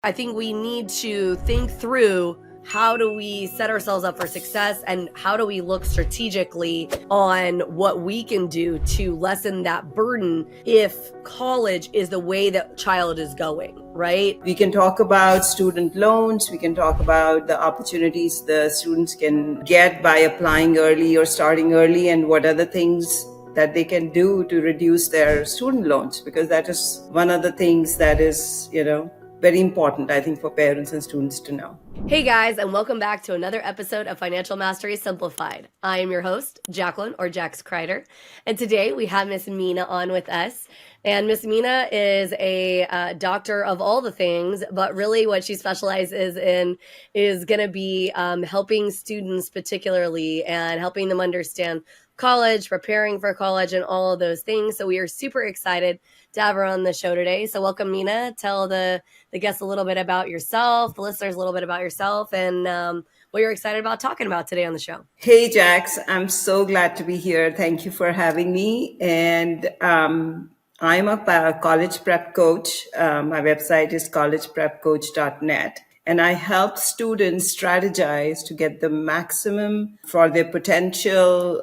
I think we need to think through how do we set ourselves up for success and how do we look strategically on what we can do to lessen that burden if college is the way that child is going, right? We can talk about student loans. We can talk about the opportunities the students can get by applying early or starting early, and what are the things that they can do to reduce their student loans, because that is one of the things that is, very important, I think, for parents and students to know. Hey guys, and welcome back to another episode of Financial Mastery Simplified. I am your host, Jacqueline, or Jax Crider, and today we have Miss Meena on with us. And Miss Meena is a doctor of all the things, but really what she specializes in is going to be helping students particularly and helping them understand college, preparing for college, and all of those things. So we are super excited to have her on the show today. So welcome, Meena. Tell the guests a little bit about yourself, the listeners a little bit about yourself, and what you're excited about talking about today on the show. Hey, Jax, I'm so glad to be here. Thank you for having me. And I'm a college prep coach. My website is collegeprepcoach.net. And I help students strategize to get the maximum for their potential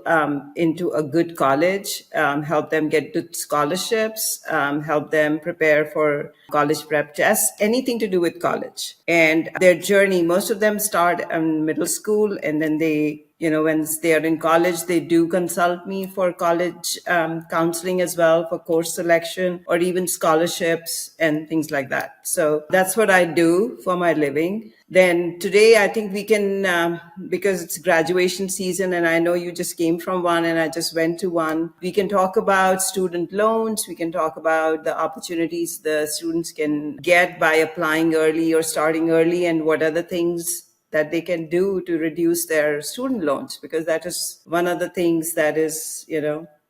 into a good college, help them get good scholarships, help them prepare for college prep tests, anything to do with college. And their journey, most of them start in middle school, and then they, when they are in college, they do consult me for college counseling as well, for course selection or even scholarships and things like that. So that's what I do for my living. Then today, I think we can, because it's graduation season, and I know you just came from one and I just went to one, we can talk about student loans. We can talk about the opportunities the students can get by applying early or starting early, and what are the things that they can do to reduce their student loans, because that is one of the things that is,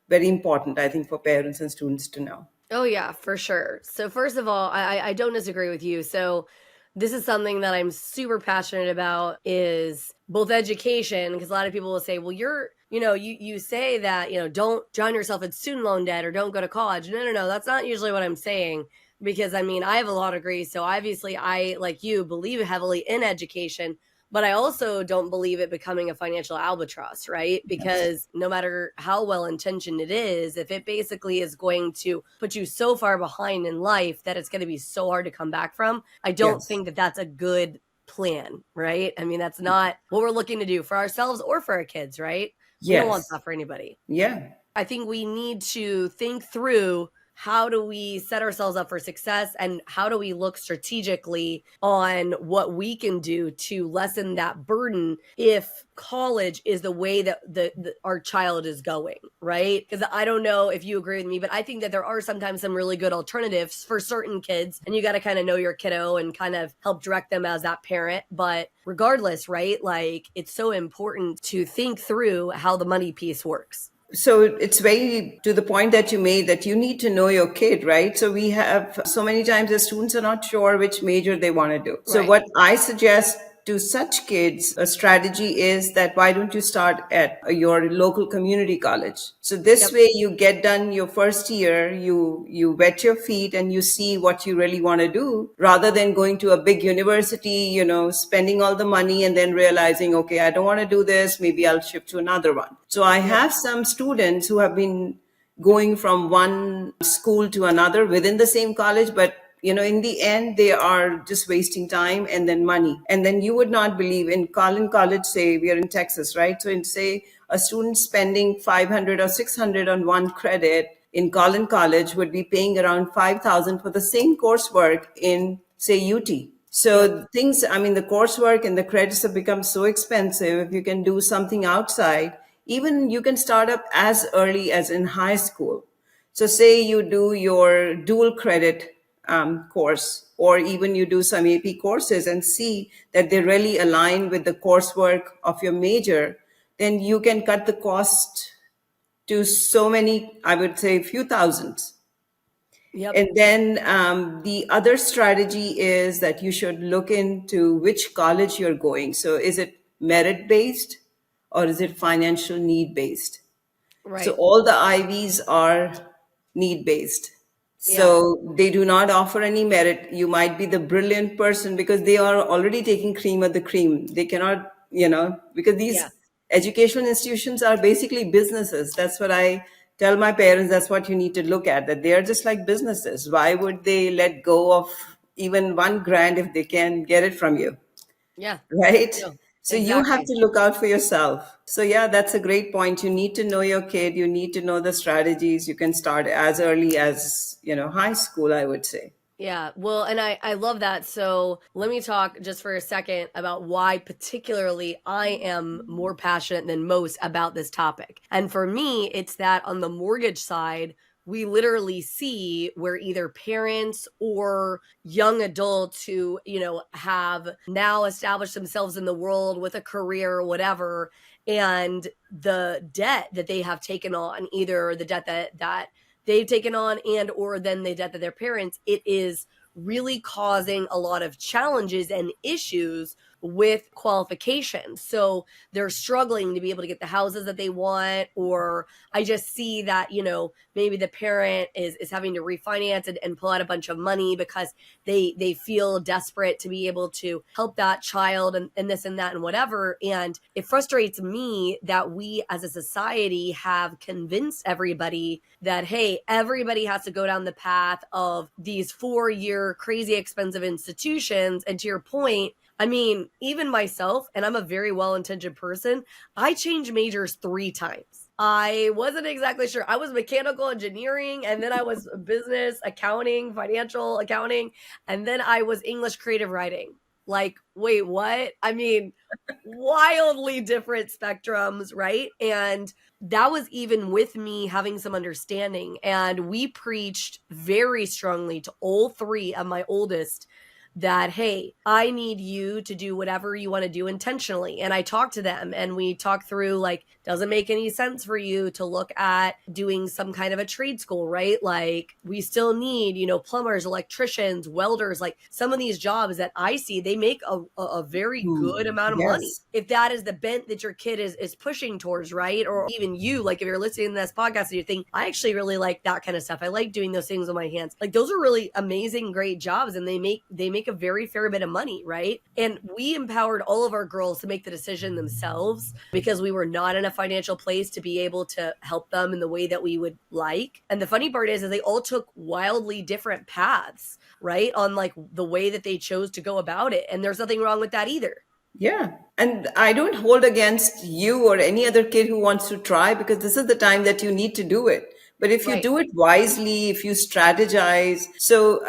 very important, I think, for parents and students to know. Oh, yeah, for sure. So first of all, I don't disagree with you. So this is something that I'm super passionate about, is both education, because a lot of people will say, well, you say that, don't drown yourself in student loan debt or don't go to college. No. That's not usually what I'm saying, because I have a law degree. So obviously I, like you, believe heavily in education, but I also don't believe it becoming a financial albatross, right? Because no matter how well-intentioned it is, if it basically is going to put you so far behind in life that it's going to be so hard to come back from, I don't think that that's a good plan, right? That's not what we're looking to do for ourselves or for our kids, right? We don't want that for anybody. Yeah. I think we need to think through how do we set ourselves up for success and how do we look strategically on what we can do to lessen that burden if college is the way that our child is going, right? Because I don't know if you agree with me, but I think that there are sometimes some really good alternatives for certain kids, and you got to kind of know your kiddo and kind of help direct them as that parent. But regardless, right, like, it's so important to think through how the money piece works. So it's very to the point that you made, that you need to know your kid, right? So we have so many times the students are not sure which major they want to do. So what I suggest to such kids, a strategy is that why don't you start at your local community college? So this way you get done your first year, you wet your feet and you see what you really want to do, rather than going to a big university, spending all the money and then realizing, okay, I don't want to do this, maybe I'll shift to another one. So I have some students who have been going from one school to another within the same college, but in the end, they are just wasting time and then money. And then you would not believe, in college, say we are in Texas, right? So in, say, a student spending 500 or 600 on one credit in college would be paying around 5,000 for the same coursework in, say, UT. So things, the coursework and the credits have become so expensive. If you can do something outside, even you can start up as early as in high school. So say you do your dual credit course, or even you do some AP courses and see that they really align with the coursework of your major, then you can cut the cost to so many, I would say, few thousands. And then the other strategy is that you should look into which college you're going. So is it merit-based or is it financial need-based? Right. So all the IVs are need-based. Yeah. So they do not offer any merit. You might be the brilliant person because they are already taking cream of the cream. They cannot, because these Yes. educational institutions are basically businesses. That's what I tell my parents. That's what you need to look at, that they are just like businesses. Why would they let go of even 1 grand if they can get it from you? Yeah. Right? No, So you have exactly. to look out for yourself. So yeah, that's a great point. You need to know your kid. You need to know the strategies. You can start as early as, high school, I would say. Yeah, well, and I love that. So let me talk just for a second about why particularly I am more passionate than most about this topic. And for me, it's that on the mortgage side, we literally see where either parents or young adults who, have now established themselves in the world with a career or whatever, and the debt that they have taken on, either the debt that they've taken on and or then the debt that their parents, it is really causing a lot of challenges and issues with qualifications. So they're struggling to be able to get the houses that they want, or I just see that, maybe the parent is having to refinance and pull out a bunch of money because they feel desperate to be able to help that child and this and that and whatever. And it frustrates me that we as a society have convinced everybody that, hey, everybody has to go down the path of these 4-year crazy expensive institutions. And to your point, I mean, even myself, and I'm a very well intentioned person, I changed majors 3 times. I wasn't exactly sure. I was mechanical engineering, and then I was business, accounting, financial accounting, and then I was English creative writing. Like, wait, what? I mean, wildly different spectrums, right? And that was even with me having some understanding. And we preached very strongly to all 3 of my oldest that, hey, I need you to do whatever you want to do intentionally. And I talked to them and we talked through, like, doesn't make any sense for you to look at doing some kind of a trade school, right? Like, we still need, plumbers, electricians, welders, like some of these jobs that I see, they make a very good amount of money. Yes. If that is the bent that your kid is pushing towards, right? Or even you, like if you're listening to this podcast and you think, I actually really like that kind of stuff. I like doing those things with my hands. Like, those are really amazing, great jobs, and they make a very fair bit of money, right? And we empowered all of our girls to make the decision themselves because we were not in a financial place to be able to help them in the way that we would like. And the funny part is they all took wildly different paths, right? On like the way that they chose to go about it. And there's nothing wrong with that either. Yeah. And I don't hold against you or any other kid who wants to try, because this is the time that you need to do it. But if you Right. do it wisely, if you strategize, so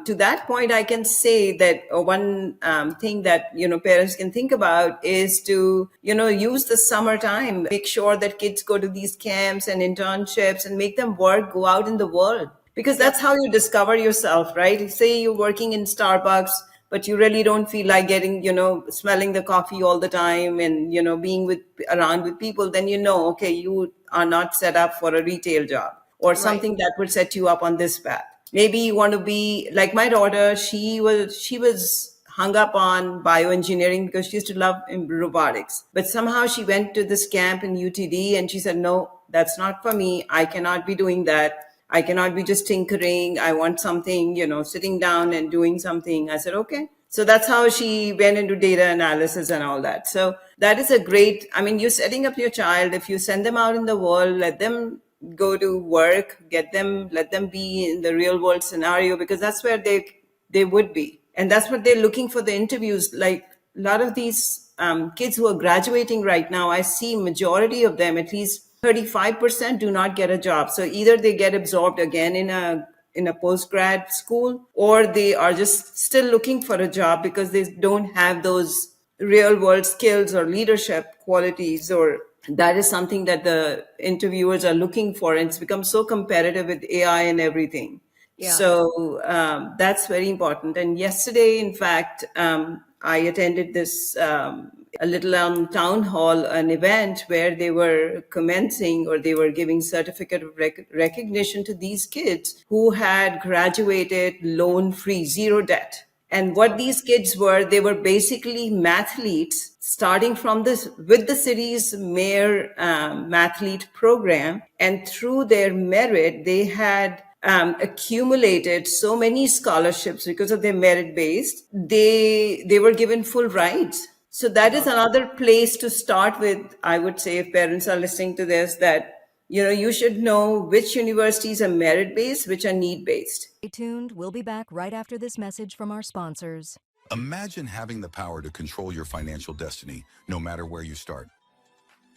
to that point, I can say that one thing that parents can think about is to use the summertime, make sure that kids go to these camps and internships, and make them work, go out in the world, because Yep. that's how you discover yourself, right? Say you're working in Starbucks, but you really don't feel like getting, smelling the coffee all the time and, being around with people, then okay, you are not set up for a retail job or Right. something that would set you up on this path. Maybe you want to be like my daughter. She was hung up on bioengineering because she used to love robotics. But somehow she went to this camp in UTD and she said, no, that's not for me. I cannot be doing that. I cannot be just tinkering. I want something, sitting down and doing something. I said, okay. So that's how she went into data analysis and all that. So that is a great, I mean, you're setting up your child. If you send them out in the world, let them go to work, let them be in the real world scenario, because that's where they would be. And that's what they're looking for the interviews. Like a lot of these kids who are graduating right now, I see majority of them, at least 35%, do not get a job. So either they get absorbed again in a post grad school, or they are just still looking for a job because they don't have those real world skills or leadership qualities, or that is something that the interviewers are looking for. And it's become so competitive with AI and everything. Yeah. So that's very important. And yesterday, in fact, I attended this a little town hall, an event where they were commencing, or they were giving certificate of recognition to these kids who had graduated loan free, zero debt. And what these kids were, they were basically mathletes, starting from this with the city's mayor mathlete program. And through their merit, they had accumulated so many scholarships because of their merit based, they were given full rights. So that is another place to start with. I would say, if parents are listening to this, that you should know which universities are merit based, which are need based. Stay tuned. We'll be back right after this message from our sponsors. Imagine having the power to control your financial destiny, no matter where you start.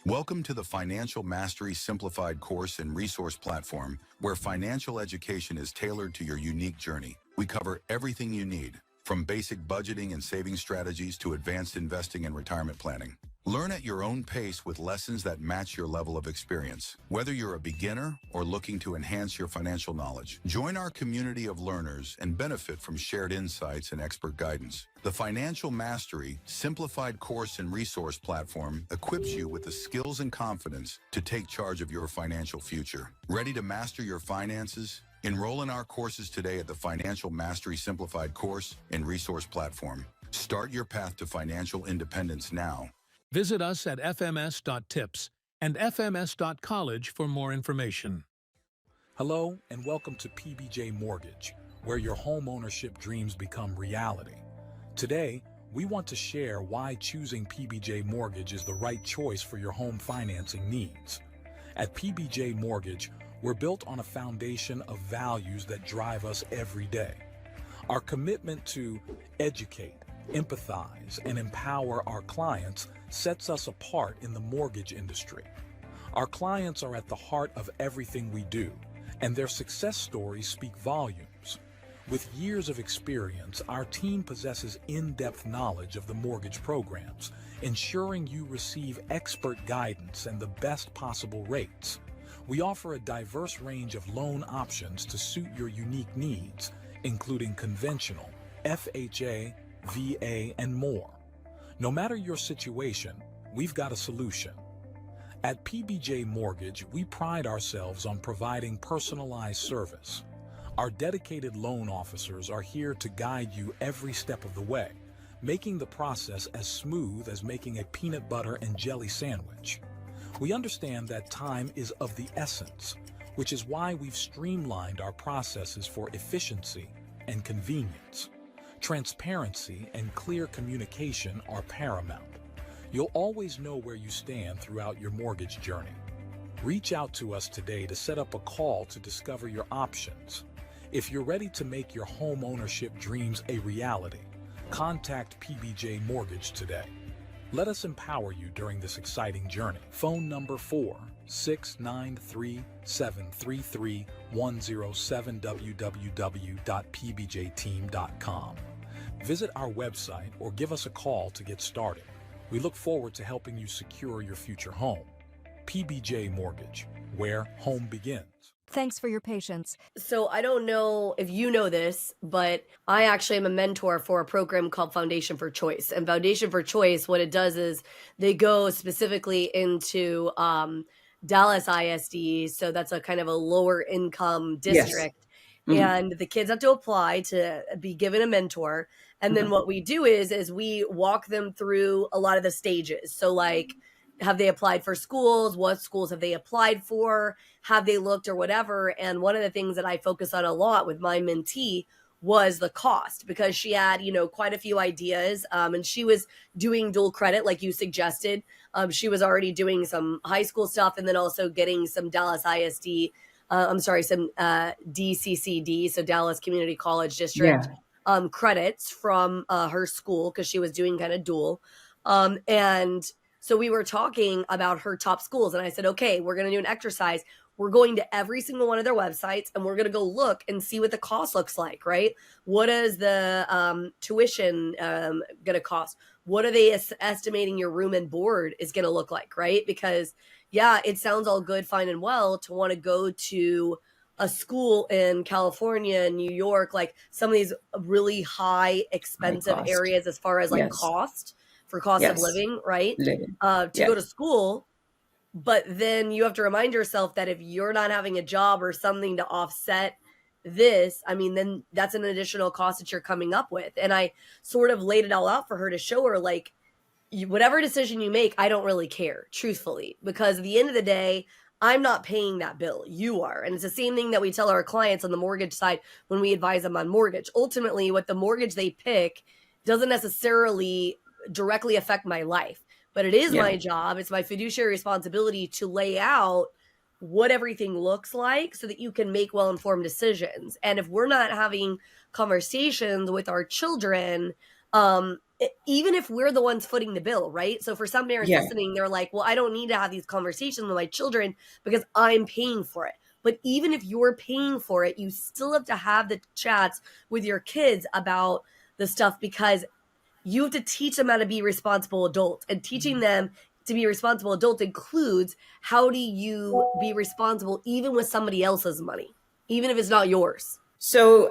Welcome to the Financial Mastery Simplified course and resource platform, where financial education is tailored to your unique journey. We cover everything you need, from basic budgeting and saving strategies to advanced investing and retirement planning. Learn at your own pace with lessons that match your level of experience. Whether you're a beginner or looking to enhance your financial knowledge, join our community of learners and benefit from shared insights and expert guidance. The Financial Mastery Simplified course and resource platform equips you with the skills and confidence to take charge of your financial future. Ready to master your finances? Enroll in our courses today at the Financial Mastery Simplified course and resource platform. Start your path to financial independence now. Visit us at fms.tips and fms.college for more information. Hello and welcome to PBJ Mortgage, where your home ownership dreams become reality. Today, we want to share why choosing PBJ Mortgage is the right choice for your home financing needs. At PBJ Mortgage, we're built on a foundation of values that drive us every day. Our commitment to educate, empathize, and empower our clients sets us apart in the mortgage industry. Our clients are at the heart of everything we do, and their success stories speak volumes. With years of experience, our team possesses in-depth knowledge of the mortgage programs, ensuring you receive expert guidance and the best possible rates. We offer a diverse range of loan options to suit your unique needs, including conventional, FHA, VA, and more. No matter your situation, we've got a solution. At PBJ Mortgage, we pride ourselves on providing personalized service. Our dedicated loan officers are here to guide you every step of the way, making the process as smooth as making a peanut butter and jelly sandwich. We understand that time is of the essence, which is why we've streamlined our processes for efficiency and convenience. Transparency and clear communication are paramount. You'll always know where you stand throughout your mortgage journey. Reach out to us today to set up a call to discover your options. If you're ready to make your home ownership dreams a reality, contact PBJ Mortgage today. Let us empower you during this exciting journey. Phone number 4693733 107 www.pbjteam.com. Visit our website or give us a call to get started. We look forward to helping you secure your future home. PBJ Mortgage, where home begins. Thanks for your patience. So I don't know if you know this, but I actually am a mentor for a program called Foundation for Choice. And Foundation for Choice, what it does is they go specifically into Dallas ISD. So that's a kind of a lower income district. Yes. Mm-hmm. And the kids have to apply to be given a mentor. And then what we do is we walk them through a lot of the stages. So like, have they applied for schools? What schools have they applied for? Have they looked or whatever? And one of the things that I focus on a lot with my mentee was the cost, because she had, quite a few ideas. And she was doing dual credit, like you suggested. She was already doing some high school stuff and then also getting some Dallas ISD, some DCCD, so Dallas Community College District, credits from her school, because she was doing kind of dual. And so we were talking about her top schools, and I said, okay, we're going to do an exercise. We're going to every single one of their websites, and we're going to go look and see what the cost looks like, right? What is the tuition going to cost? What are they estimating your room and board is going to look like, right? Because, yeah, it sounds all good, fine, and well to want to go to a school in California, New York, like some of these really high, expensive areas as far as like cost of living, right? To go to school. But then you have to remind yourself that if you're not having a job or something to offset this, I mean, then that's an additional cost that you're coming up with. And I sort of laid it all out for her to show her, like, whatever decision you make, I don't really care, truthfully, because at the end of the day, I'm not paying that bill. You are. And it's the same thing that we tell our clients on the mortgage side when we advise them on mortgage. Ultimately, what the mortgage they pick doesn't necessarily directly affect my life, but it is my job. It's my fiduciary responsibility to lay out what everything looks like so that you can make well-informed decisions. And if we're not having conversations with our children, even if we're the ones footing the bill, right? So for some parents listening, they're like, well, I don't need to have these conversations with my children because I'm paying for it. But even if you're paying for it, you still have to have the chats with your kids about the stuff, because you have to teach them how to be responsible adults, and teaching them to be responsible adults includes how do you be responsible even with somebody else's money, even if it's not yours. So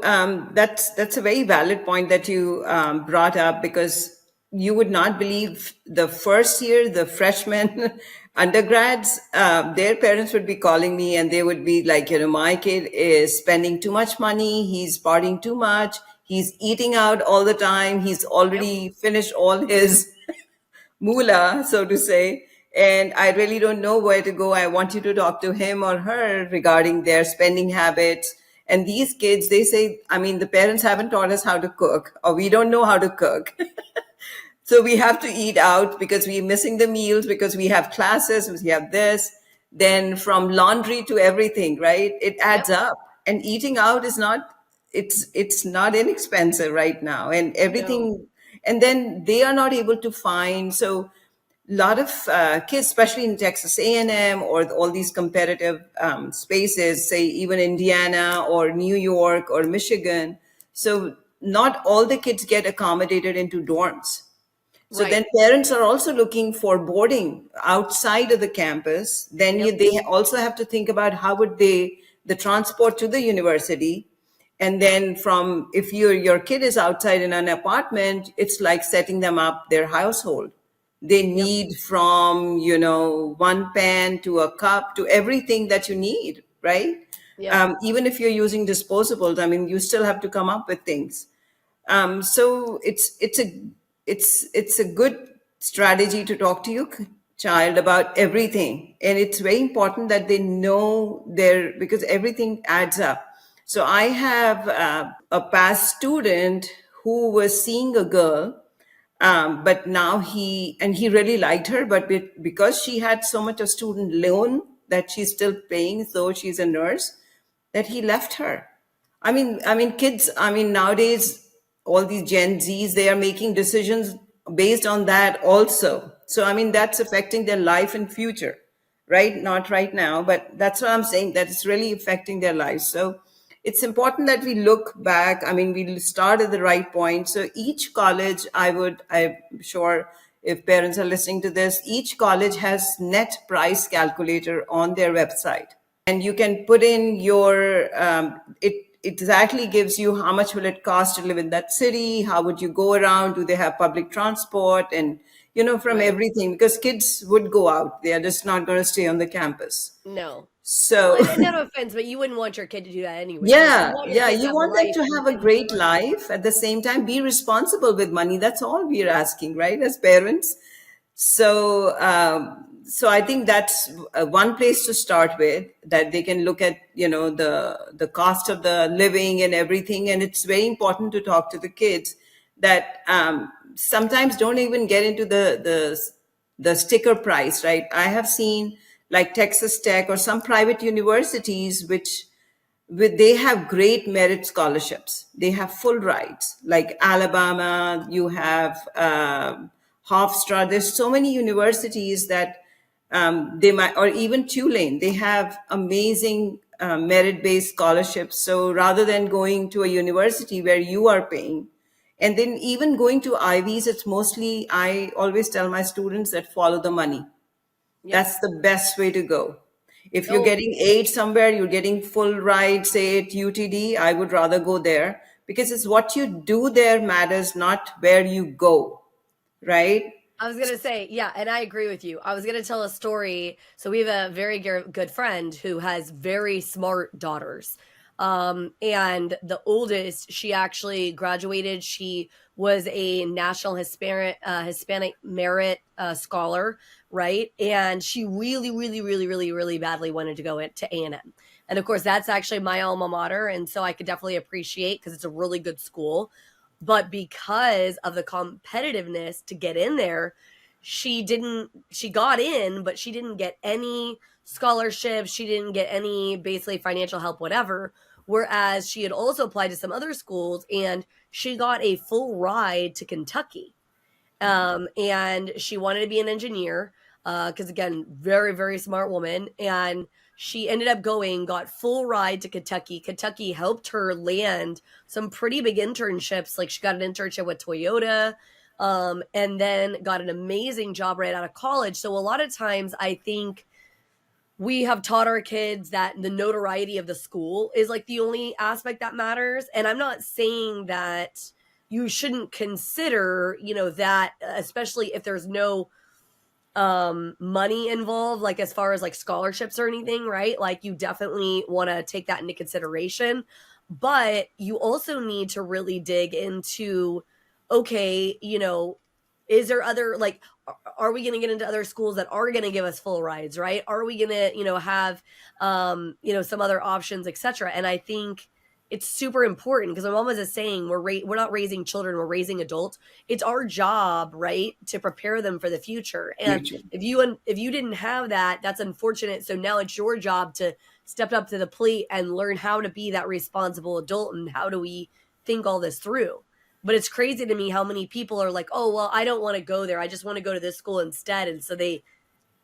that's a very valid point that you brought up, because you would not believe the first year, the freshmen, undergrads, their parents would be calling me and they would be like, my kid is spending too much money. He's partying too much. He's eating out all the time. He's already finished all his moolah, so to say. And I really don't know where to go. I want you to talk to him or her regarding their spending habits. And these kids, they say, the parents haven't taught us how to cook, or we don't know how to cook. So we have to eat out because we're missing the meals, because we have classes, we have this. Then from laundry to everything, right? It adds up. And eating out is not, it's not inexpensive right now. And everything, and then they are not able to find. So a lot of kids, especially in Texas A&M or all these competitive spaces, say even Indiana or New York or Michigan. So not all the kids get accommodated into dorms. So then parents are also looking for boarding outside of the campus. Then they also have to think about how would the transport to the university. And then if your kid is outside in an apartment, it's like setting them up their household. They need from, one pan to a cup to everything that you need, right? Even if you're using disposables, you still have to come up with things. So it's a good strategy to talk to your child about everything, and it's very important that they know because everything adds up. So I have a past student who was seeing a girl, but now he really liked her, but because she had so much of student loan that she's still paying, so she's a nurse, that he left her. Kids, nowadays, all these Gen Zs, they are making decisions based on that also. So, that's affecting their life and future, right? Not right now, but that's what I'm saying, that it's really affecting their lives. So it's important that we look back. We start at the right point. So each college, I'm sure if parents are listening to this, each college has net price calculator on their website. And you can put in your, it exactly gives you how much will it cost to live in that city, how would you go around, do they have public transport, and from everything, because kids would go out, they are just not going to stay on the campus. No. So no offense, but you wouldn't want your kid to do that anyway. You want them to have a great life, at the same time be responsible with money. That's all we're asking, right, as parents. So so I think that's one place to start with, that they can look at the cost of the living and everything. And it's very important to talk to the kids that sometimes don't even get into the sticker price, right? I have seen like Texas Tech or some private universities they have great merit scholarships. They have full rides, like Alabama. You have Hofstra. There's so many universities that they might, or even Tulane, they have amazing merit-based scholarships. So rather than going to a university where you are paying, and then even going to Ivies, it's mostly, I always tell my students that follow the money. That's the best way to go. If you're getting aid somewhere, you're getting full ride, say at UTD, I would rather go there, because it's what you do there matters, not where you go, right? I was going to say, and I agree with you. I was going to tell a story. So we have a very good friend who has very smart daughters. And the oldest, she actually graduated. She was a national Hispanic merit scholar, right? And she really, really, really, really, really badly wanted to go into A&M. And of course, that's actually my alma mater. And so I could definitely appreciate, because it's a really good school. But because of the competitiveness to get in there, she got in, but she didn't get any scholarships. She didn't get any basically financial help, whatever. Whereas she had also applied to some other schools and she got a full ride to Kentucky. And she wanted to be an engineer, because again, very, very smart woman. And she ended up got full ride to Kentucky. Kentucky helped her land some pretty big internships. Like she got an internship with Toyota, and then got an amazing job right out of college. So a lot of times I think we have taught our kids that the notoriety of the school is like the only aspect that matters. And I'm not saying that you shouldn't consider, that, especially if there's no money involved, like as far as like scholarships or anything, right? Like you definitely want to take that into consideration. But you also need to really dig into, okay, is there other, like, are we going to get into other schools that are going to give us full rides, right? Are we going to, have, some other options, etc.? And I think it's super important, because my mom was just saying, we're not raising children, we're raising adults. It's our job, right, to prepare them for the future. And if you didn't have that, that's unfortunate. So now it's your job to step up to the plate and learn how to be that responsible adult, and how do we think all this through. But it's crazy to me how many people are like, oh, well, I don't want to go there, I just want to go to this school instead. And so they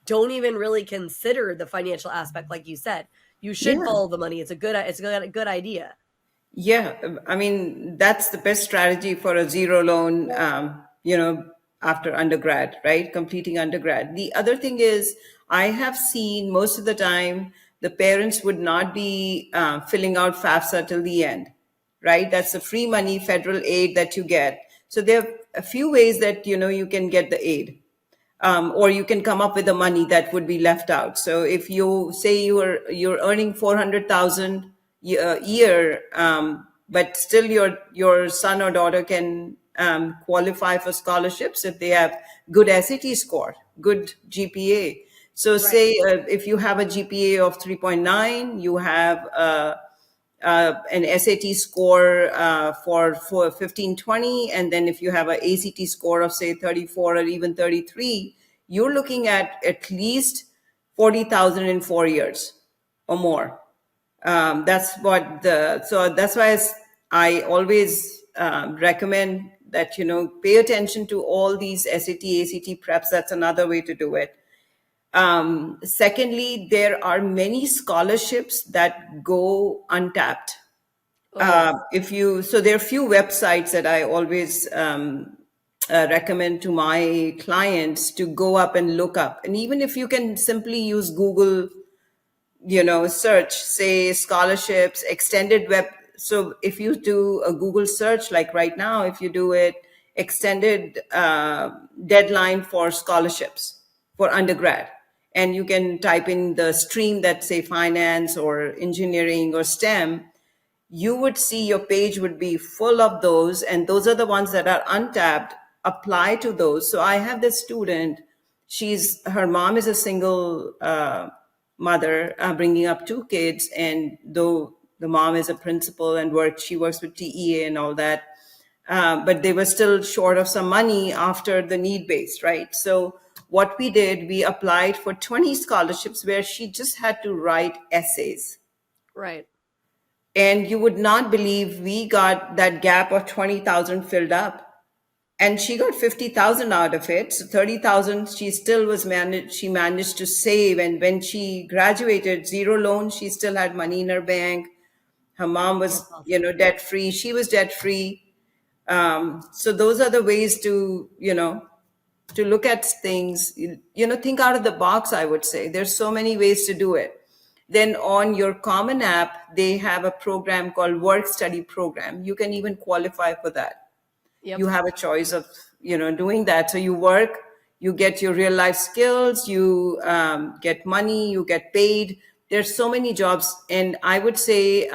don't even really consider the financial aspect. Like you said, you should follow the money. It's a good idea. Yeah, I mean, that's the best strategy for a zero loan, after undergrad, right? Completing undergrad. The other thing is, I have seen most of the time the parents would not be filling out FAFSA till the end, right? That's the free money, federal aid that you get. So there are a few ways that, you can get the aid. Or you can come up with the money that would be left out. So if you say you're earning 400,000 a year, but still your son or daughter can qualify for scholarships if they have good SAT score, good GPA. So say if you have a GPA of 3.9, you have an SAT score for 1520, and then if you have an ACT score of say 34 or even 33, you're looking at least 40,000 in 4 years or more. That's why I always recommend that pay attention to all these SAT, ACT preps. That's another way to do it. Secondly, there are many scholarships that go untapped. There are a few websites that I always recommend to my clients to go up and look up. And even if you can simply use Google, search, say scholarships, extended web. So if you do a Google search, like right now, if you do it, extended deadline for scholarships for undergrad, and you can type in the stream that say finance or engineering or STEM, you would see your page would be full of those, and those are the ones that are untapped. Apply to those. So I have this student, her mom is a single mother, bringing up 2 kids, and though the mom is a principal and she works with TEA and all that, but they were still short of some money after the need-based, right? So what we did, we applied for 20 scholarships where she just had to write essays. Right. And you would not believe we got that gap of 20,000 filled up. And she got 50,000 out of it. So 30,000, she managed to save. And when she graduated, zero loan, she still had money in her bank. Her mom was, debt free. She was debt free. So those are the ways to, to look at things, think out of the box, I would say. There's so many ways to do it. Then on your Common App, they have a program called Work Study Program. You can even qualify for that. Yep. You have a choice of, doing that. So you work, you get your real life skills, you get money, you get paid. There's so many jobs. And I would say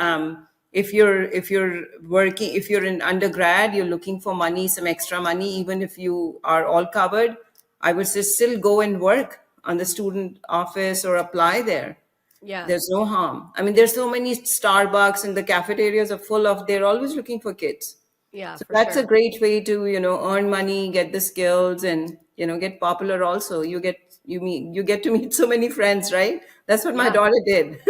if you're working, if you're in undergrad, you're looking for money, some extra money, even if you are all covered, I would say still go and work on the student office or apply there. Yeah. There's no harm. I mean, there's so many Starbucks and the cafeterias are full of, they're always looking for kids. Yeah, So for that's a sure. great way to, earn money, get the skills, and, get popular also. You get to meet so many friends, right? That's what my Yeah. daughter did.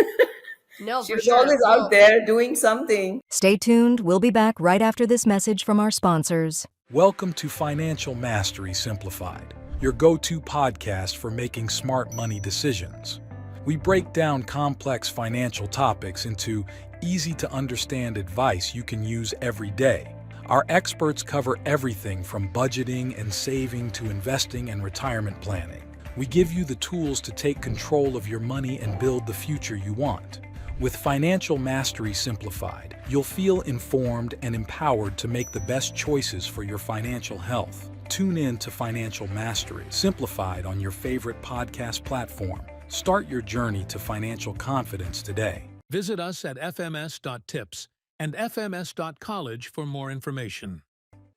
No, She for was sure. always out Well, there doing something. Stay tuned. We'll be back right after this message from our sponsors. Welcome to Financial Mastery Simplified, your go-to podcast for making smart money decisions. We break down complex financial topics into easy-to-understand advice you can use every day. Our experts cover everything from budgeting and saving to investing and retirement planning. We give you the tools to take control of your money and build the future you want. With Financial Mastery Simplified, you'll feel informed and empowered to make the best choices for your financial health. Tune in to Financial Mastery Simplified on your favorite podcast platform. Start your journey to financial confidence today. Visit us at fms.tips and fms.college for more information.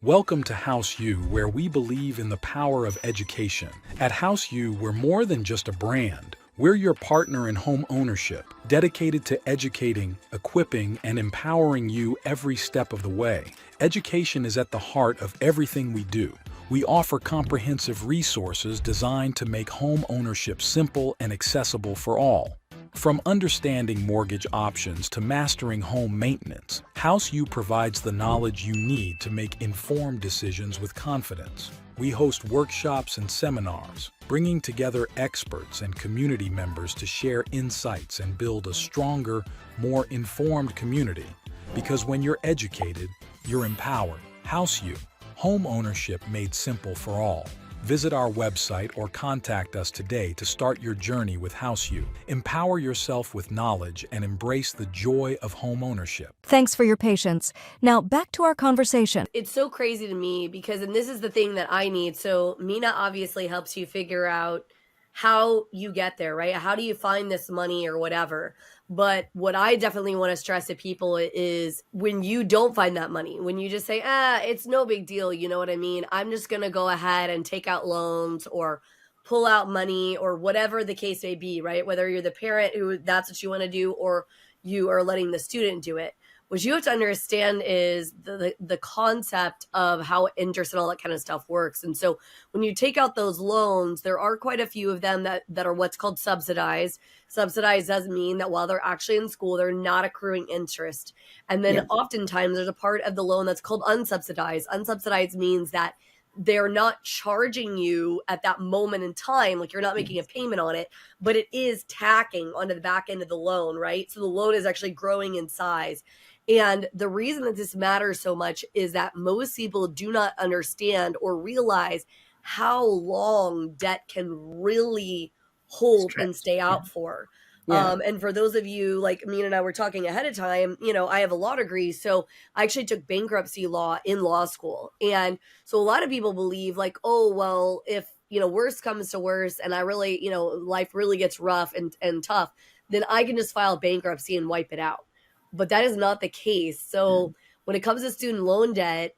Welcome to House U, where we believe in the power of education. At House U, we're more than just a brand. We're your partner in home ownership, dedicated to educating, equipping, and empowering you every step of the way. Education is at the heart of everything we do. We offer comprehensive resources designed to make home ownership simple and accessible for all. From understanding mortgage options to mastering home maintenance, House U provides the knowledge you need to make informed decisions with confidence. We host workshops and seminars, bringing together experts and community members to share insights and build a stronger, more informed community. Because when you're educated, you're empowered. House U, home ownership made simple for all. Visit our website or contact us today to start your journey with House U. Empower yourself with knowledge and embrace the joy of home ownership. Thanks for your patience. Now back to our conversation. it's so crazy to me because, and this is the thing that I need. So Meena obviously helps you figure out how you get there, right? How do you find this money or whatever? But what I definitely want to stress to people is when you don't find that money, when you just say, it's no big deal, you know what I mean? I'm just going to go ahead and take out loans or pull out money or whatever the case may be, right? Whether you're the parent who that's what you want to do or you are letting the student do it. What you have to understand is the concept of how interest and all that kind of stuff works. And so when you take out those loans, there are quite a few of them that are what's called subsidized. Subsidized does mean that while they're actually in school, they're not accruing interest. And then oftentimes there's a part of the loan that's called unsubsidized. Unsubsidized means that they're not charging you at that moment in time, like you're not making a payment on it, but it is tacking onto the back end of the loan, right? So the loan is actually growing in size. And the reason that this matters so much is that most people do not understand or realize how long debt can really hold and stay out for. And for those of you like me and I were talking ahead of time, I have a law degree. So I actually took bankruptcy law in law school. And so a lot of people believe like, oh, well, if, worse comes to worse and I really, life really gets rough and tough, then I can just file bankruptcy and wipe it out. But that is not the case. So when it comes to student loan debt,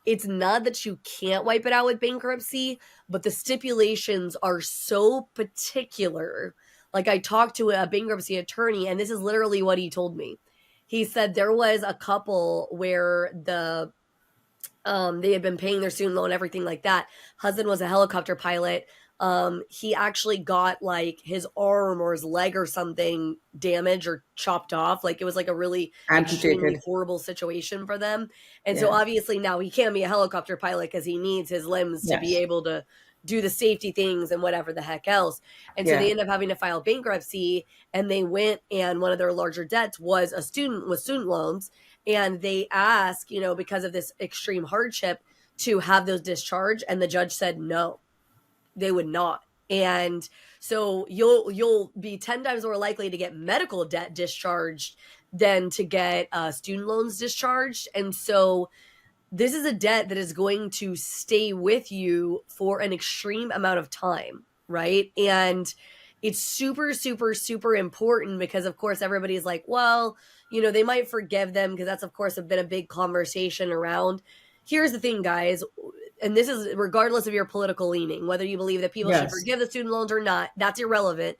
it's not that you can't wipe it out with bankruptcy, but the stipulations are so particular. Like I talked to a bankruptcy attorney, and this is literally what he told me. He said there was a couple where they had been paying their student loan, everything like that. Husband was a helicopter pilot. He actually got like his arm or his leg or something damaged or chopped off. Like it was like a really extremely horrible situation for them. And so obviously now he can't be a helicopter pilot because he needs his limbs to be able to do the safety things and whatever the heck else. And so they end up having to file bankruptcy, and they went, and one of their larger debts was student loans. And they asked, because of this extreme hardship, to have those discharged. And the judge said, no, they would not. And so you'll be 10 times more likely to get medical debt discharged than to get student loans discharged. And so this is a debt that is going to stay with you for an extreme amount of time, right? And it's super, super, super important because, of course, everybody's like, well, they might forgive them because that's, of course, been a big conversation around. Here's the thing, guys, and this is regardless of your political leaning, whether you believe that people should forgive the student loans or not, that's irrelevant.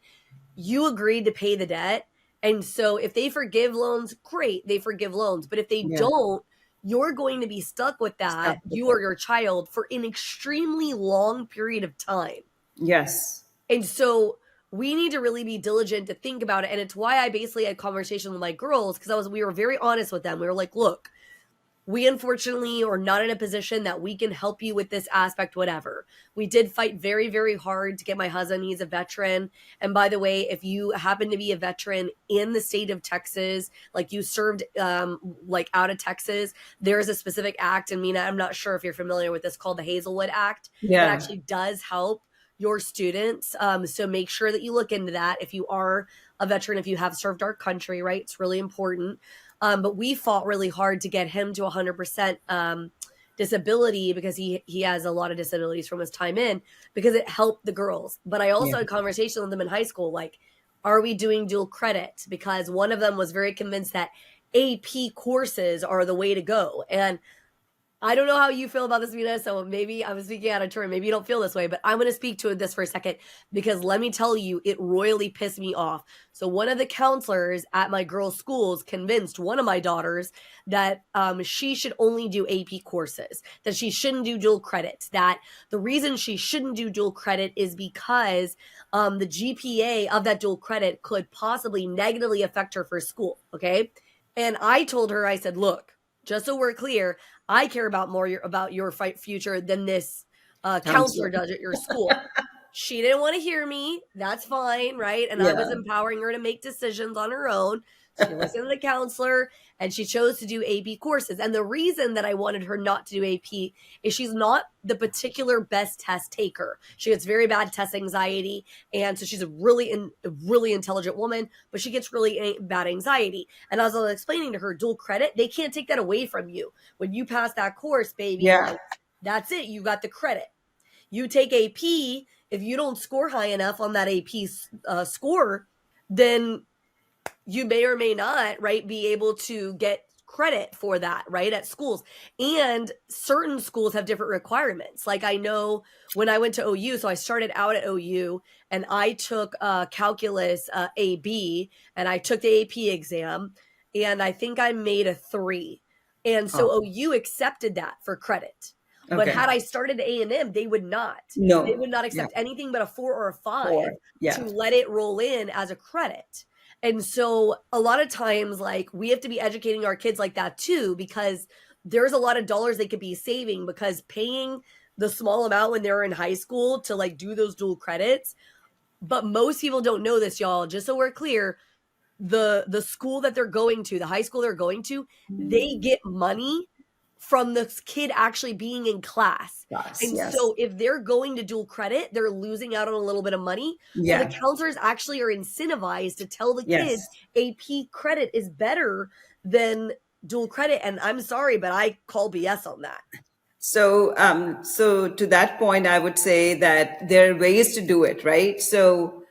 You agreed to pay the debt. And so if they forgive loans, great, they forgive loans. But if they don't, you're going to be stuck with that, you or your child, for an extremely long period of time. Yes. And so we need to really be diligent to think about it. And it's why I basically had conversation with my girls, because we were very honest with them. We were like, look, we unfortunately are not in a position that we can help you with this aspect, whatever. We did fight very, very hard to get my husband. He's a veteran. And by the way, if you happen to be a veteran in the state of Texas, like you served like out of Texas, there's a specific act. And Meena, I'm not sure if you're familiar with this, called the Hazelwood Act. That actually does help your students. So make sure that you look into that if you are a veteran, if you have served our country, right? It's really important. But we fought really hard to get him to 100% disability, because he has a lot of disabilities from his time in, because it helped the girls. But I also had conversations with them in high school, like, are we doing dual credit? Because one of them was very convinced that AP courses are the way to go. And I don't know how you feel about this, Meena, so maybe I'm speaking out of turn. Maybe you don't feel this way, but I'm going to speak to this for a second, because let me tell you, it royally pissed me off. So one of the counselors at my girls' schools convinced one of my daughters that she should only do AP courses, that she shouldn't do dual credits, that the reason she shouldn't do dual credit is because the GPA of that dual credit could possibly negatively affect her for school, okay? And I told her, I said, look, just so we're clear, I care about your future than this counselor does at your school. She didn't want to hear me. That's fine, right? And I was empowering her to make decisions on her own. She listened to the counselor, and she chose to do AP courses. And the reason that I wanted her not to do AP is she's not the particular best test taker. She gets very bad test anxiety. And so she's a really intelligent woman, but she gets really bad anxiety. And as I was explaining to her, dual credit, they can't take that away from you. When you pass that course, baby, like, that's it. You got the credit. You take AP, if you don't score high enough on that AP score, then you may or may not, right, be able to get credit for that, right, at schools. And certain schools have different requirements. Like, I know when I went to OU, so I started out at OU, and I took calculus AB, and I took the AP exam, and I think I made a 3. And so OU accepted that for credit. But had I started at A&M, they would not. No. They would not accept anything but a 4 or a 5 to let it roll in as a credit. And so a lot of times, like, we have to be educating our kids like that too, because there's a lot of dollars they could be saving, because paying the small amount when they're in high school to like do those dual credits. But most people don't know this, y'all. Just so we're clear, the school that they're going to, the high school they're going to, they get money from the kid actually being in class. So if they're going to dual credit, they're losing out on a little bit of money. So the counselors actually are incentivized to tell the kids AP credit is better than dual credit. And I'm sorry, but I call BS on that. So, so to that point, I would say that there are ways to do it, right? So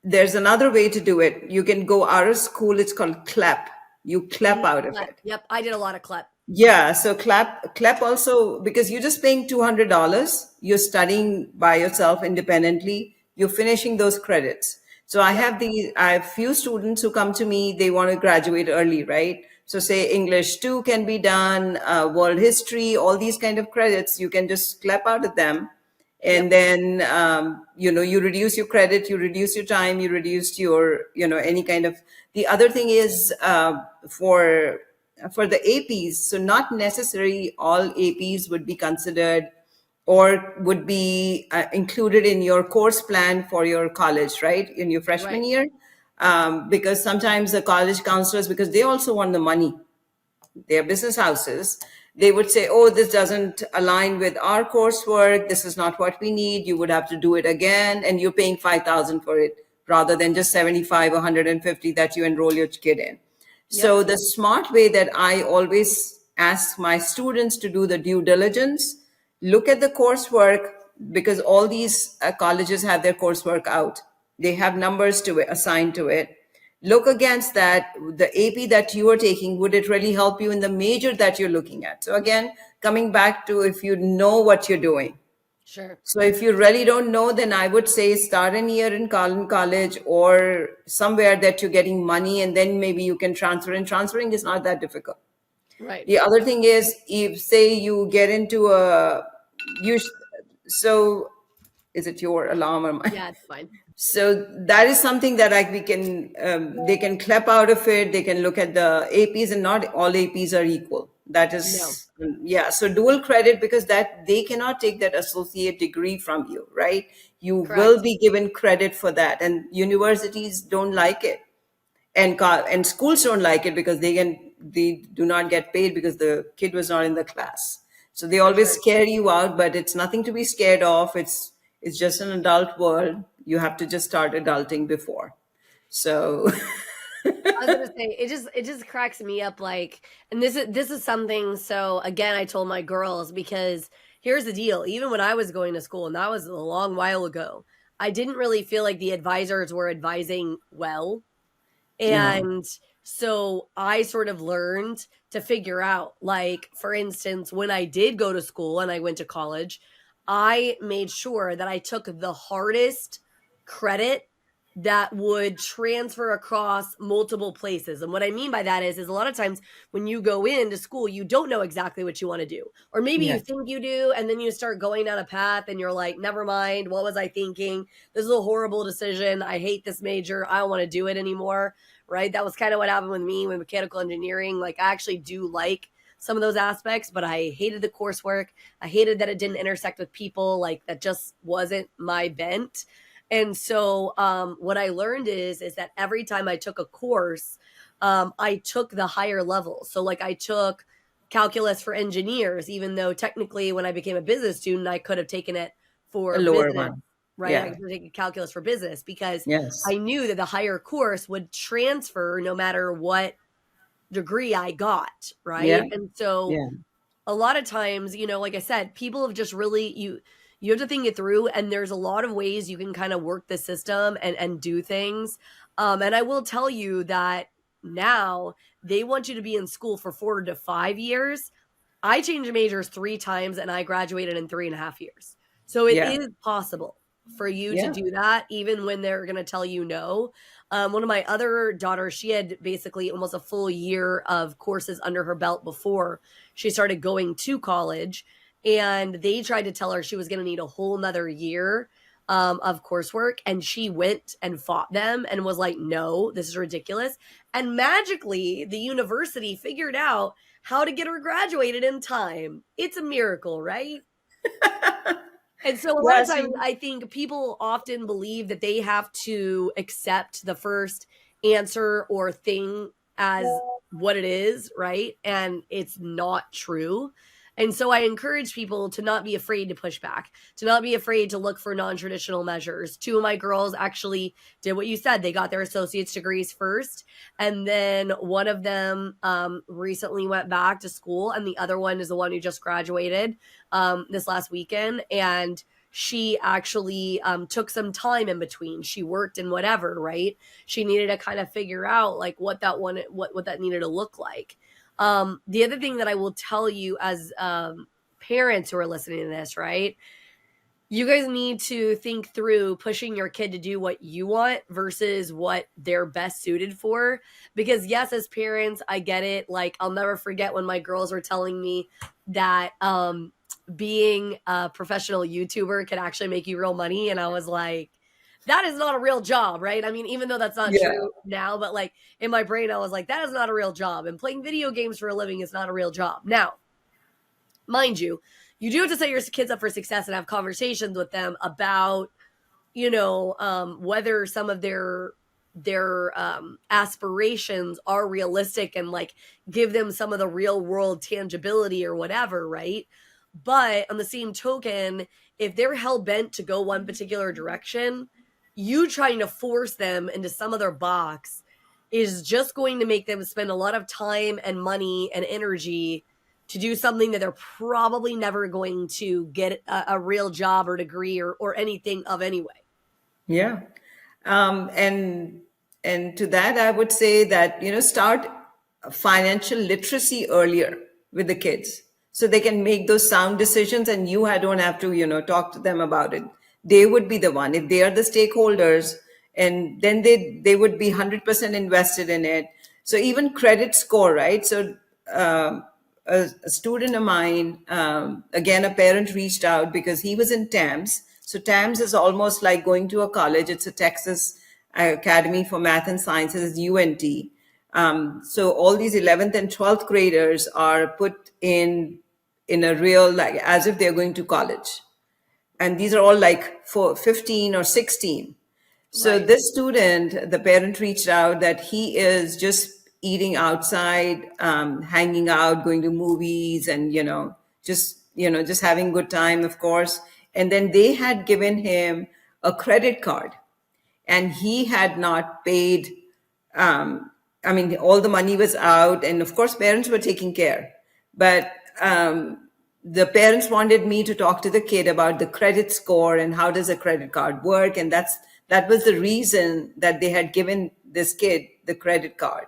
there's another way to do it. You can go out of school. It's called CLEP. You CLEP out of it. Yep, I did a lot of CLEP. Yeah, so CLEP also, because you're just paying $200, you're studying by yourself independently, you're finishing those credits. So I have few students who come to me, they want to graduate early, right? So say English 2 can be done, world history, all these kind of credits, you can just CLEP out of them. And then, you reduce your credit, you reduce your time, you reduce your, any kind of, the other thing is for the APs, so not necessarily all APs would be considered or would be included in your course plan for your college, right? In your freshman year. Because sometimes the college counselors, because they also want the money, they're business houses, they would say, oh, this doesn't align with our coursework. This is not what we need. You would have to do it again. And you're paying $5,000 for it rather than just $75 or $150 that you enroll your kid in. So the smart way that I always ask my students to do the due diligence, look at the coursework, because all these colleges have their coursework out. They have numbers to it, assigned to it. look against that, the AP that you are taking, would it really help you in the major that you're looking at? So again, coming back to, if you know what you're doing. Sure. So if you really don't know, then I would say start a year in college or somewhere that you're getting money, and then maybe you can transfer. And transferring is not that difficult. Right. The other thing is, if say you get into you, so is it your alarm or mine? Yeah, it's fine. So that is something that we can, they can clap out of it. They can look at the APs, and not all APs are equal. That No. is, yeah. So dual credit, because that they cannot take that associate degree from you, right? You will Correct. be given credit for that, and universities don't like it, and schools don't like it, because they do not get paid because the kid was not in the class. So they For always sure. scare you out, but it's nothing to be scared of. It's just an adult world. You have to just start adulting before. So I was gonna say it just cracks me up, like, and this is something. So again, I told my girls, because here's the deal: even when I was going to school, and that was a long while ago, I didn't really feel like the advisors were advising well. yeah, And so I sort of learned to figure out, like, for instance, when I did go to school and I went to college, I made sure that I took the hardest credit that would transfer across multiple places. And what I mean by that is a lot of times when you go into school, you don't know exactly what you want to do. Or maybe yeah, you think you do, and then you start going down a path and you're like, never mind, what was I thinking? This is a horrible decision. I hate this major. I don't want to do it anymore. Right? That was kind of what happened with me with mechanical engineering. Like, I actually do like some of those aspects, but I hated the coursework. I hated that it didn't intersect with people. Like, that just wasn't my bent. And so what I learned is that every time I took a course, I took the higher level. So like I took calculus for engineers, even though technically when I became a business student, I could have taken it a for lower business, one. right? I Yeah. could have taken calculus for business because Yes. I knew that the higher course would transfer no matter what degree I got, Yeah. right? And so Yeah. a lot of times, like I said, people have just really you have to think it through, and there's a lot of ways you can kind of work the system and do things. And I will tell you that now they want you to be in school for 4 to 5 years. I changed majors 3 times and I graduated in 3.5 years. So it Yeah. is possible for you to Yeah. do that, even when they're going to tell you no. One of my other daughters, she had basically almost a full year of courses under her belt before she started going to college. And they tried to tell her she was going to need a whole nother year of coursework. And she went and fought them and was like, no, this is ridiculous. And magically, the university figured out how to get her graduated in time. It's a miracle, right? And so a lot Yeah. of times See. I think people often believe that they have to accept the first answer or thing as what it is, right? And it's not true. And so I encourage people to not be afraid to push back, to not be afraid to look for non-traditional measures. Two of my girls actually did what you said. They got their associate's degrees first. And then one of them recently went back to school, and the other one is the one who just graduated this last weekend. And she actually took some time in between. She worked and whatever, right? She needed to kind of figure out like what that needed to look like. The other thing that I will tell you as parents who are listening to this, right? You guys need to think through pushing your kid to do what you want versus what they're best suited for. Because yes, as parents, I get it. Like, I'll never forget when my girls were telling me that being a professional YouTuber could actually make you real money. And I was like, that is not a real job, right? I mean, even though that's not Yeah. true now, but like in my brain, I was like, that is not a real job. And playing video games for a living is not a real job. Now, mind you, you do have to set your kids up for success and have conversations with them about, whether some of their aspirations are realistic, and like give them some of the real world tangibility or whatever, right? But on the same token, if they're hell bent to go one particular direction, you trying to force them into some other box is just going to make them spend a lot of time and money and energy to do something that they're probably never going to get a real job or degree or anything of anyway. Yeah. And And to that, I would say that, start financial literacy earlier with the kids so they can make those sound decisions and you don't have to, talk to them about it. They would be the one, if they are the stakeholders, and then they would be 100% invested in it. So even credit score, right? So a student of mine, again, a parent reached out because he was in TAMS. So TAMS is almost like going to a college. It's a Texas Academy for Math and Sciences, UNT. So all these 11th and 12th graders are put in a real, like, as if they're going to college. And these are all like 15 or 16. So Right. this student, the parent reached out that he is just eating outside, hanging out, going to movies, and just having good time, of course. And then they had given him a credit card, and he had not paid. I mean, all the money was out, and of course, parents were taking care. But the parents wanted me to talk to the kid about the credit score and how does a credit card work, and that was the reason that they had given this kid the credit card.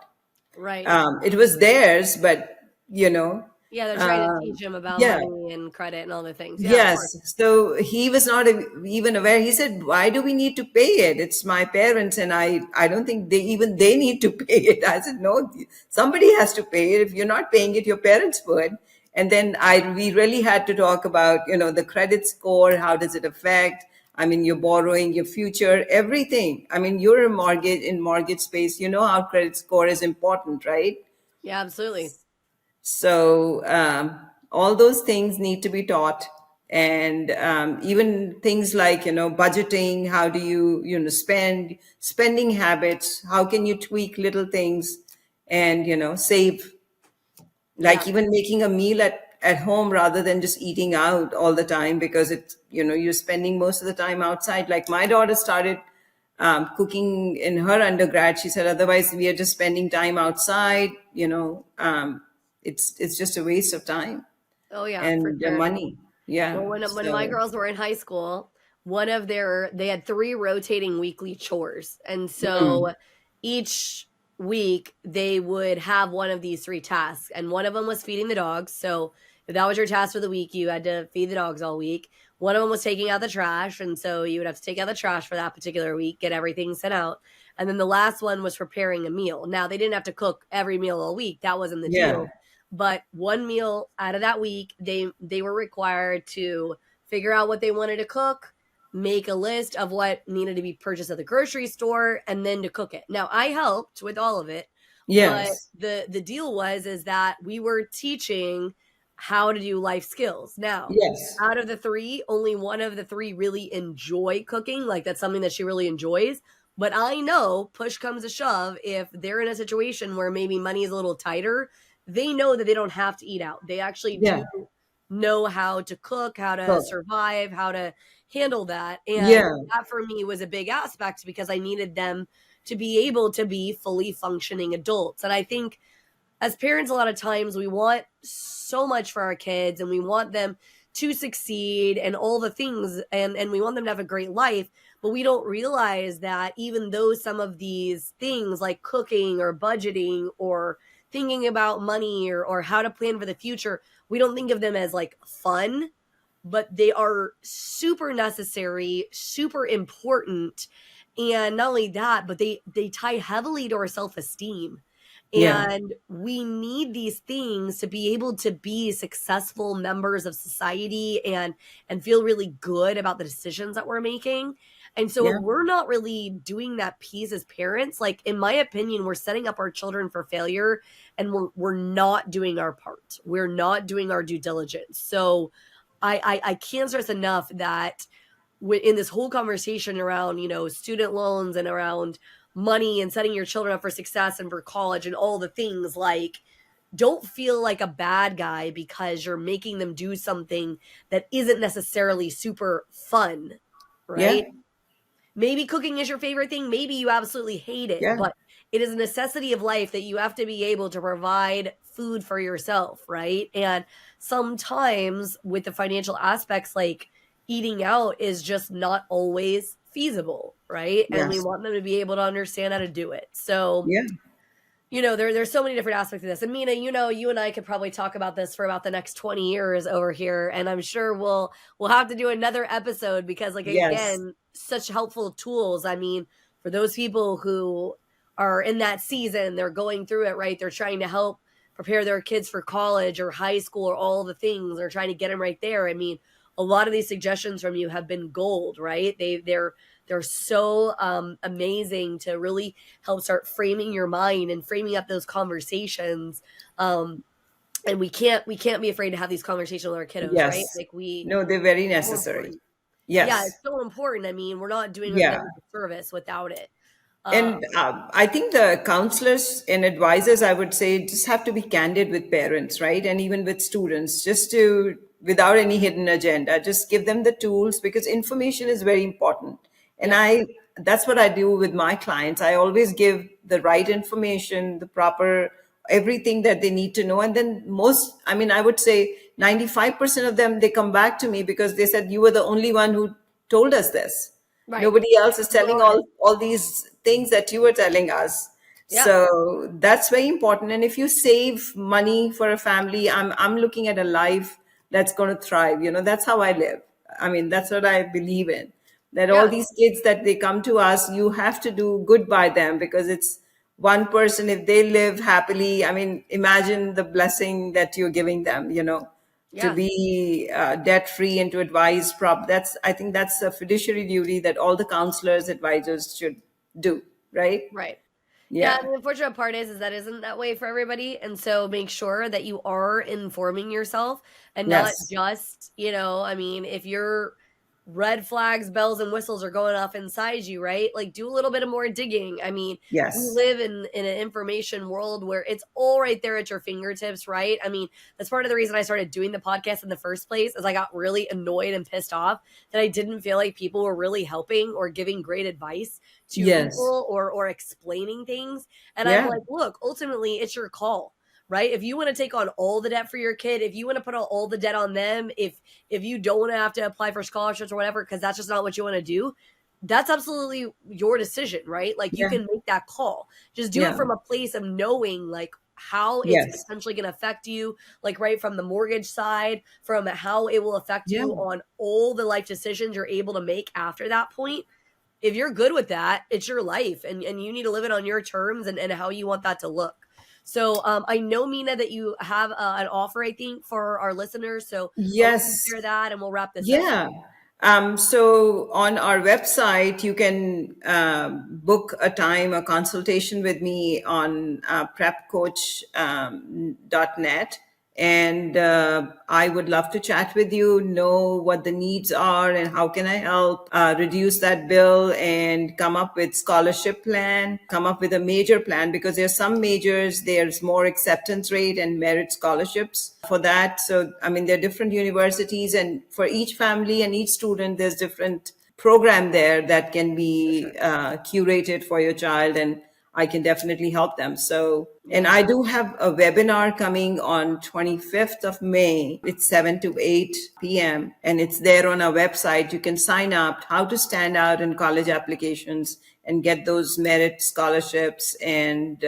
Right. It was theirs, but you know, Yeah, they're trying to teach him about yeah. money and credit and all the things. Yeah, of Yes. course. So he was not even aware. He said, "Why do we need to pay it? It's my parents, and I don't think they need to pay it." I said, "No, somebody has to pay it. If you're not paying it, your parents would." And then we really had to talk about, the credit score. How does it affect? I mean, you're borrowing your future, everything. I mean, you're in mortgage space. You know how credit score is important, right? Yeah, absolutely. So all those things need to be taught, and even things like budgeting. How do you spending habits? How can you tweak little things and save? Like Yeah. even making a meal at home rather than just eating out all the time, because you're spending most of the time outside. Like my daughter started cooking in her undergrad. She said otherwise we are just spending time outside. It's just a waste of time Oh yeah, for and sure. money. Yeah. Well, when my So girls were in high school, they had 3 rotating weekly chores. And so each week they would have one of these 3 tasks, and one of them was feeding the dogs. So if that was your task for the week, you had to feed the dogs all week. One of them was taking out the trash, and so you would have to take out the trash for that particular week, get everything sent out. And then the last one was preparing a meal. Now, they didn't have to cook every meal all week. That wasn't the yeah, deal, but one meal out of that week, they were required to figure out what they wanted to cook, make a list of what needed to be purchased at the grocery store, and then to cook it. Now, I helped with all of it, but yes, the deal is that we were teaching how to do life skills. Now, yes, out of the 3, only one of the 3 really enjoy cooking. Like, that's something that she really enjoys. But I know, push comes to shove, if they're in a situation where maybe money is a little tighter, they know that they don't have to eat out. They actually yeah, do know how to cook, how to cook, survive, how to handle that. And yeah, that for me was a big aspect because I needed them to be able to be fully functioning adults. And I think as parents, a lot of times we want so much for our kids and we want them to succeed and all the things, and we want them to have a great life, but we don't realize that even though some of these things like cooking or budgeting or thinking about money or how to plan for the future, we don't think of them as like fun, but they are super necessary, super important. And not only that, but they tie heavily to our self-esteem. yeah, And we need these things to be able to be successful members of society and feel really good about the decisions that we're making. And so yeah, if we're not really doing that piece as parents, like in my opinion, we're setting up our children for failure, and we're not doing our part. We're not doing our due diligence. So I can't stress enough that in this whole conversation around, student loans and around money and setting your children up for success and for college and all the things, like, don't feel like a bad guy because you're making them do something that isn't necessarily super fun, yeah, right? Maybe cooking is your favorite thing. Maybe you absolutely hate it, yeah, but it is a necessity of life that you have to be able to provide food for yourself, right? And sometimes with the financial aspects, like eating out is just not always feasible. right? And we Yes. want them to be able to understand how to do it. So, Yeah. there's so many different aspects of this. And Meena, you and I could probably talk about this for about the next 20 years over here. And I'm sure we'll have to do another episode because, like, Yes. again, such helpful tools. I mean, for those people who are in that season, they're going through it, right? They're trying to help prepare their kids for college or high school or all the things. They're trying to get them right there. I mean, a lot of these suggestions from you have been gold, right? They're so amazing to really help start framing your mind and framing up those conversations. And we can't be afraid to have these conversations with our kiddos, right? Yes. Like No, they're very it's so necessary. important. Yeah, it's Yes. so important. I mean, we're not doing them Yeah. a service without it. And I think the counselors and advisors, I would say, just have to be candid with parents, right? And even with students, just to, without any hidden agenda, just give them the tools because information is very important. And Yep. that's what I do with my clients. I always give the right information, the proper, everything that they need to know. And then I would say 95% of them, they come back to me because they said, you were the only one who told us this. Right. Nobody else is We're telling honest. all these things that you were telling us. Yeah. So that's very important. And if you save money for a family, I'm looking at a life that's going to thrive. That's how I live. I mean, that's what I believe in. That all Yeah. these kids that they come to us, you have to do good by them because it's one person. If they live happily, I mean, imagine the blessing that you're giving them. To Yeah. be debt free and to advise I think that's a fiduciary duty that all the counselors, advisors should do, right? Right. Yeah, Yeah. and the unfortunate part is that isn't that way for everybody. And so make sure that you are informing yourself and not Yes. just, I mean, if your red flags, bells, and whistles are going off inside you, right? Like do a little bit of more digging. I mean, we Yes. live in an information world where it's all right there at your fingertips, right? I mean, that's part of the reason I started doing the podcast in the first place is I got really annoyed and pissed off that I didn't feel like people were really helping or giving great advice to Yes. people or explaining things. And I'm Yeah. like, look, ultimately it's your call, right? If you want to take on all the debt for your kid, if you want to put all the debt on them, if you don't want to have to apply for scholarships or whatever, because that's just not what you want to do, that's absolutely your decision, right? Like you Yeah. can make that call. Just do it Yeah. from a place of knowing like how it's Yes. potentially going to affect you, like right from the mortgage side, from how it will affect Yeah. you on all the life decisions you're able to make after that point. If you're good with that, it's your life and you need to live it on your terms and how you want that to look. So I know, Meena, that you have an offer, I think, for our listeners. So I'll let you Yes. share that and we'll wrap this up. Yeah. So on our website, you can book a time, a consultation with me on prepcoach.net. And I would love to chat with you, know what the needs are and how can I help reduce that bill and come up with scholarship plan, come up with a major plan because there's some majors, there's more acceptance rate and merit scholarships for that. So, I mean, there are different universities and for each family and each student, there's different program there that can be curated for your child and I can definitely help them. So, and I do have a webinar coming on 25th of May. It's 7 to 8 p.m. and it's there on our website. You can sign up how to stand out in college applications and get those merit scholarships and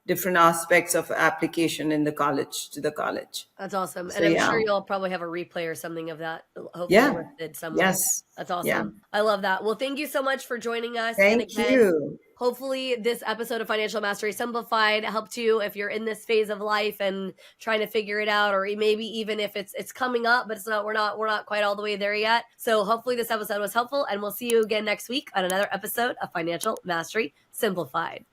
different aspects of application in the college to the college. That's awesome. So, And I'm yeah. sure you'll probably have a replay or something of that, hopefully Yeah. listed somewhere. Yes. That's awesome. Yeah. I love that. Well, thank you so much for joining us. And Thank again, you. hopefully this episode of Financial Mastery Simplified helped you if you're in this phase of life and trying to figure it out, or maybe even if it's coming up, but we're not quite all the way there yet. So hopefully this episode was helpful and we'll see you again next week on another episode of Financial Mastery Simplified.